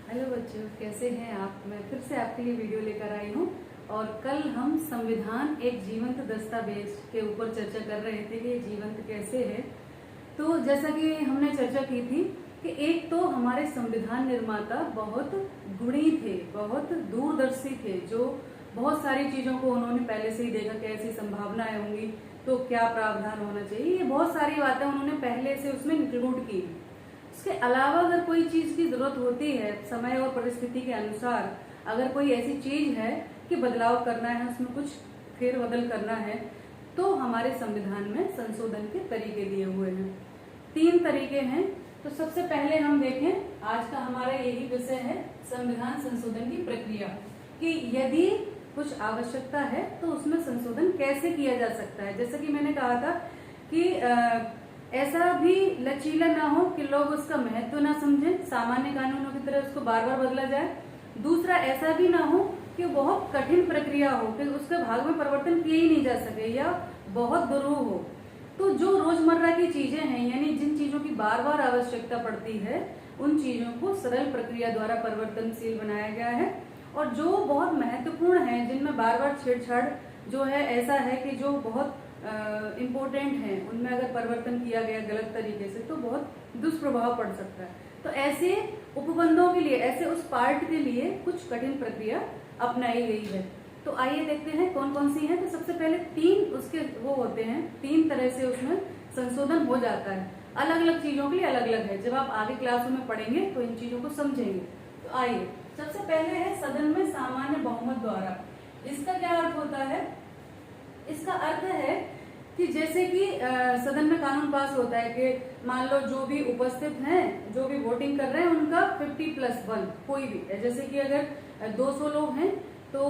Hello बच्चों, कैसे हैं आप। मैं फिर से आपके लिए वीडियो लेकर आई हूँ। और कल हम संविधान एक जीवंत दस्तावेज के ऊपर चर्चा कर रहे थे कि ये जीवंत कैसे है। तो जैसा कि हमने चर्चा की थी कि एक तो हमारे संविधान निर्माता बहुत गुणी थे, बहुत दूरदर्शी थे, जो बहुत सारी चीजों को उन्होंने पहले से ही देखा कि ऐसी संभावनाएं होंगी तो क्या प्रावधान होना चाहिए। ये बहुत सारी बातें उन्होंने पहले से उसमें इंक्लूड की। इसके अलावा अगर कोई चीज की जरूरत होती है समय और परिस्थिति के अनुसार, अगर कोई ऐसी चीज है कि बदलाव करना है, उसमें कुछ फेरबदल करना है, तो हमारे संविधान में संशोधन के तरीके दिए हुए हैं। 3 तरीके हैं। तो सबसे पहले हम देखें, आज का हमारा यही विषय है संविधान संशोधन की प्रक्रिया, कि यदि कुछ आवश्यकता है तो उसमें संशोधन कैसे किया जा सकता है। जैसे कि मैंने कहा था कि ऐसा भी लचीला ना हो कि लोग उसका महत्व ना समझें, सामान्य कानूनों की तरह उसको बार बार बदला जाए। दूसरा, ऐसा भी ना हो कि बहुत कठिन प्रक्रिया हो कि उसके भाग में परिवर्तन किए ही नहीं जा सके या बहुत दुरूह हो। तो जो रोजमर्रा की चीजें हैं, यानी जिन चीजों की बार बार आवश्यकता पड़ती है, उन चीजों को सरल प्रक्रिया द्वारा परिवर्तनशील बनाया गया है। और जो बहुत महत्वपूर्ण है, जिनमें बार बार छेड़छाड़ जो है, ऐसा है कि जो बहुत इम्पोर्टेंट है, उनमें अगर परिवर्तन किया गया गलत तरीके से तो बहुत दुष्प्रभाव पड़ सकता है। तो ऐसे उपबंधों के लिए, ऐसे उस पार्ट के लिए कुछ कठिन प्रक्रिया अपनाई गई है। तो आइए देखते हैं कौन कौन सी है। तो सबसे पहले 3 उसके वो होते हैं, 3 तरह से उसमें संशोधन हो जाता है। अलग अलग चीजों के लिए अलग अलग है। जब आप आगे क्लासों में पढ़ेंगे तो इन चीजों को समझेंगे। तो आइए, सबसे पहले है सदन में सामान्य बहुमत द्वारा। इसका क्या अर्थ होता है? इसका अर्थ है कि जैसे कि सदन में कानून पास होता है कि मान लो जो भी उपस्थित हैं, जो भी वोटिंग कर रहे हैं, उनका 50+1 कोई भी है। जैसे कि अगर 200 लोग हैं तो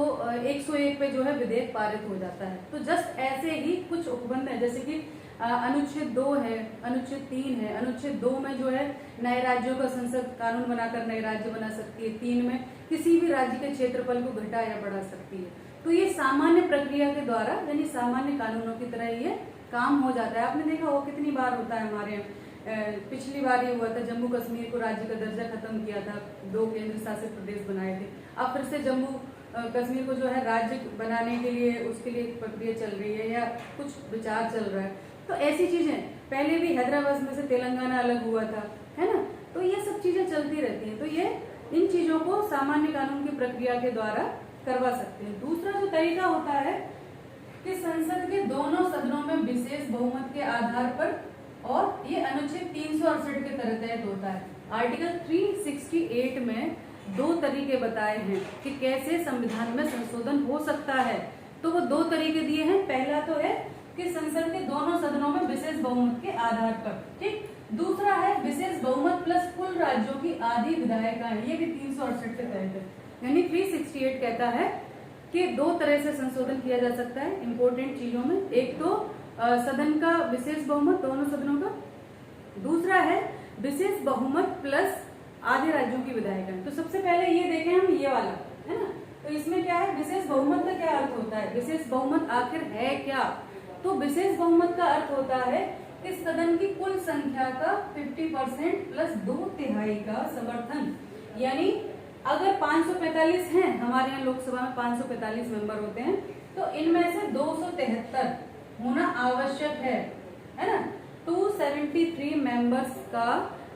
101 पे जो है विधेयक पारित हो जाता है। तो जस्ट ऐसे ही कुछ उपबंध है, जैसे कि अनुच्छेद 2 है, अनुच्छेद 3 है। अनुच्छेद 2 में जो है नए राज्यों का संसद कानून बनाकर नए राज्य बना सकती है। 3 में किसी भी राज्य के क्षेत्रफल को घटा या बढ़ा सकती है। तो ये सामान्य प्रक्रिया के द्वारा, यानी सामान्य कानूनों की तरह ये काम हो जाता है। आपने देखा वो कितनी बार होता है हमारे यहाँ। पिछली बार ये हुआ था, जम्मू कश्मीर को राज्य का दर्जा खत्म किया था, 2 केंद्र शासित प्रदेश बनाए थे। अब फिर से जम्मू कश्मीर को जो है राज्य बनाने के लिए, उसके लिए प्रक्रिया चल रही है या कुछ विचार चल रहा है। तो ऐसी चीजें पहले भी हैदराबाद में से तेलंगाना अलग हुआ था, है ना। तो ये सब चीजें चलती रहती है। तो ये इन चीजों को सामान्य कानून की प्रक्रिया के द्वारा करवा सकते हैं। दूसरा जो तरीका होता है कि संसद के दोनों सदनों में विशेष बहुमत के आधार पर, और ये अनुच्छेद 368 के तहत होता है। आर्टिकल 368 में 2 तरीके बताए हैं कि कैसे संविधान में संशोधन हो सकता है। तो वो 2 तरीके दिए हैं। पहला तो है कि संसद के दोनों सदनों में विशेष बहुमत के आधार पर, ठीक। दूसरा है विशेष बहुमत प्लस कुल राज्यों की आधी विधायिकाएं, ये भी 368 के तहत है। यानी 368 कहता है कि 2 तरह से संशोधन किया जा सकता है इंपॉर्टेंट चीजों में। एक तो सदन का विशेष बहुमत, दोनों सदनों का। दूसरा है विशेष बहुमत प्लस आधे राज्यों की विधायिकाएं। तो सबसे पहले ये देखें हम, ये वाला है ना। तो इसमें क्या है, विशेष बहुमत का क्या अर्थ होता है, विशेष बहुमत आखिर है क्या? तो विशेष बहुमत का अर्थ होता है कि सदन की कुल संख्या का 50% प्लस 2/3 का समर्थन। यानी अगर 545 हैं, हमारे यहाँ लोकसभा में 545 मेंबर होते हैं, तो इनमें से 273 होना आवश्यक है ना। 273 मेंबर्स का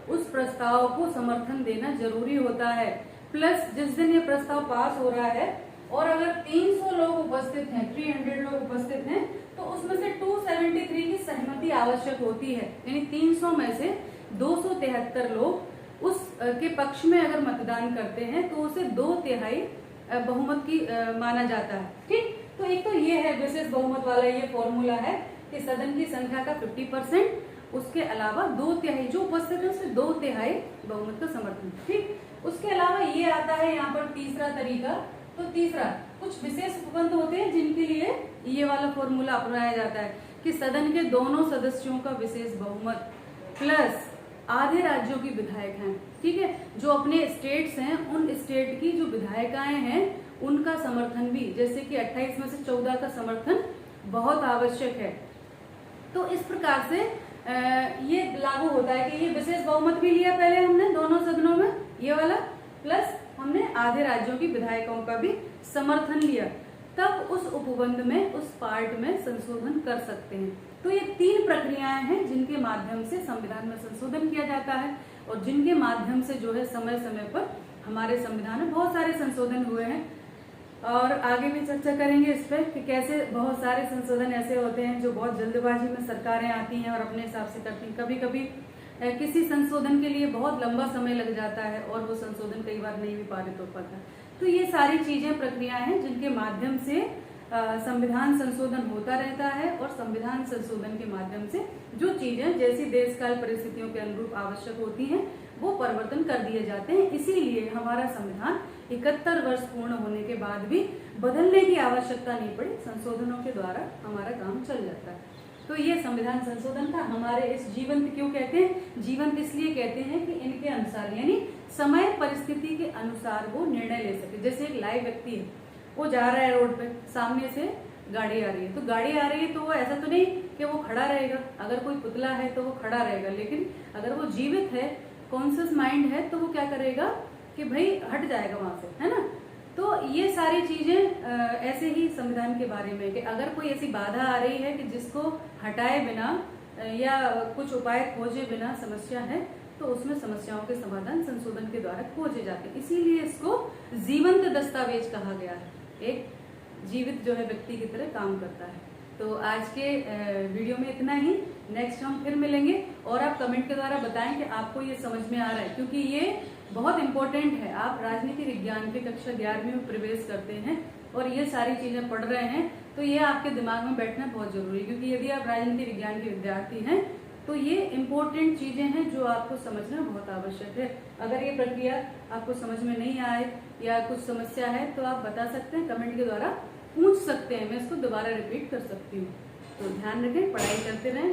उस प्रस्ताव को समर्थन देना जरूरी होता है। प्लस जिस दिन ये प्रस्ताव पास हो रहा है और अगर 300 लोग उपस्थित हैं, 300 लोग उपस्थित हैं, तो उसमें से 273 की सहमति आवश्यक होती है। यानी 300 में से 273 लोग उस के पक्ष में अगर मतदान करते हैं तो उसे 2/3 बहुमत की माना जाता है, ठीक। तो एक तो ये है विशेष बहुमत वाला ये फॉर्मूला है कि सदन की संख्या का 50%, उसके अलावा 2/3 जो उपस्थित है उससे 2/3 बहुमत का समर्थन, ठीक। उसके अलावा ये आता है यहाँ पर तीसरा तरीका। तो तीसरा, कुछ विशेष उपबंध होते हैं जिनके लिए ये वाला फॉर्मूला अपनाया जाता है कि सदन के दोनों सदस्यों का विशेष बहुमत प्लस आधे राज्यों की विधायक हैं, ठीक है। जो अपने स्टेट्स हैं, उन स्टेट की जो विधायिकाएं हैं उनका समर्थन भी, जैसे कि 28 में से 14 का समर्थन बहुत आवश्यक है। तो इस प्रकार से ये लागू होता है कि ये विशेष बहुमत भी लिया पहले हमने दोनों सदनों में, ये वाला, प्लस आधे राज्यों की विधायकों का भी समर्थन लिया, तब उस उपबंध में, उस पार्ट में संशोधन कर सकते हैं। तो ये 3 प्रक्रियाएं हैं जिनके माध्यम से संविधान में संशोधन किया जाता है और जिनके माध्यम से जो है समय समय पर हमारे संविधान में बहुत सारे संशोधन हुए हैं। और आगे भी चर्चा करेंगे इस पर कि कैसे बहुत सारे संशोधन ऐसे होते हैं जो बहुत जल्दबाजी में सरकारें आती हैं और अपने हिसाब से करती हैं। कभी कभी किसी संशोधन के लिए बहुत लंबा समय लग जाता है और वो संशोधन कई बार नहीं भी पारित हो पाता। तो ये सारी चीजें, प्रक्रियाएं हैं जिनके माध्यम से संविधान संशोधन होता रहता है और संविधान संशोधन के माध्यम से जो चीजें जैसी देशकाल परिस्थितियों के अनुरूप आवश्यक होती हैं वो परिवर्तन कर दिए जाते हैं। इसीलिए हमारा संविधान 71 वर्ष पूर्ण होने के बाद भी बदलने की आवश्यकता नहीं पड़ी, संशोधनों के द्वारा हमारा काम चल जाता है। तो ये संविधान संशोधन था। हमारे इस जीवंत क्यों कहते हैं? जीवंत इसलिए कहते हैं कि इनके अनुसार, यानी समय परिस्थिति के अनुसार वो निर्णय ले सके। जैसे एक लाइव व्यक्ति है, वो जा रहा है रोड पे, सामने से गाड़ी आ रही है, तो गाड़ी आ रही है तो वो ऐसा तो नहीं कि वो खड़ा रहेगा। अगर कोई पुतला है तो वो खड़ा रहेगा, लेकिन अगर वो जीवित है, कॉन्शियस माइंड है, तो वो क्या करेगा कि भाई हट जाएगा वहां से, है ना। तो ये सारी चीजें ऐसे ही संविधान के बारे में कि अगर कोई ऐसी बाधा आ रही है कि जिसको हटाए बिना या कुछ उपाय खोजे बिना समस्या है, तो उसमें समस्याओं के समाधान संशोधन के द्वारा खोजे जाते हैं। इसीलिए इसको जीवंत दस्तावेज कहा गया है, एक जीवित जो है व्यक्ति की तरह काम करता है। तो आज के वीडियो में इतना ही। नेक्स्ट हम फिर मिलेंगे और आप कमेंट के द्वारा बताएं कि आपको ये समझ में आ रहा है, क्योंकि ये बहुत इंपॉर्टेंट है। आप राजनीति विज्ञान के कक्षा 11वीं में प्रवेश करते हैं और ये सारी चीजें पढ़ रहे हैं, तो ये आपके दिमाग में बैठना बहुत जरूरी है। क्योंकि यदि आप राजनीति विज्ञान के विद्यार्थी हैं तो ये इम्पोर्टेंट चीजें हैं जो आपको समझना बहुत आवश्यक है। अगर ये प्रक्रिया आपको समझ में नहीं आए या कुछ समस्या है तो आप बता सकते हैं, कमेंट के द्वारा पूछ सकते हैं, मैं इसको दोबारा रिपीट कर सकती हूँ। तो ध्यान रखें, पढ़ाई करते रहें।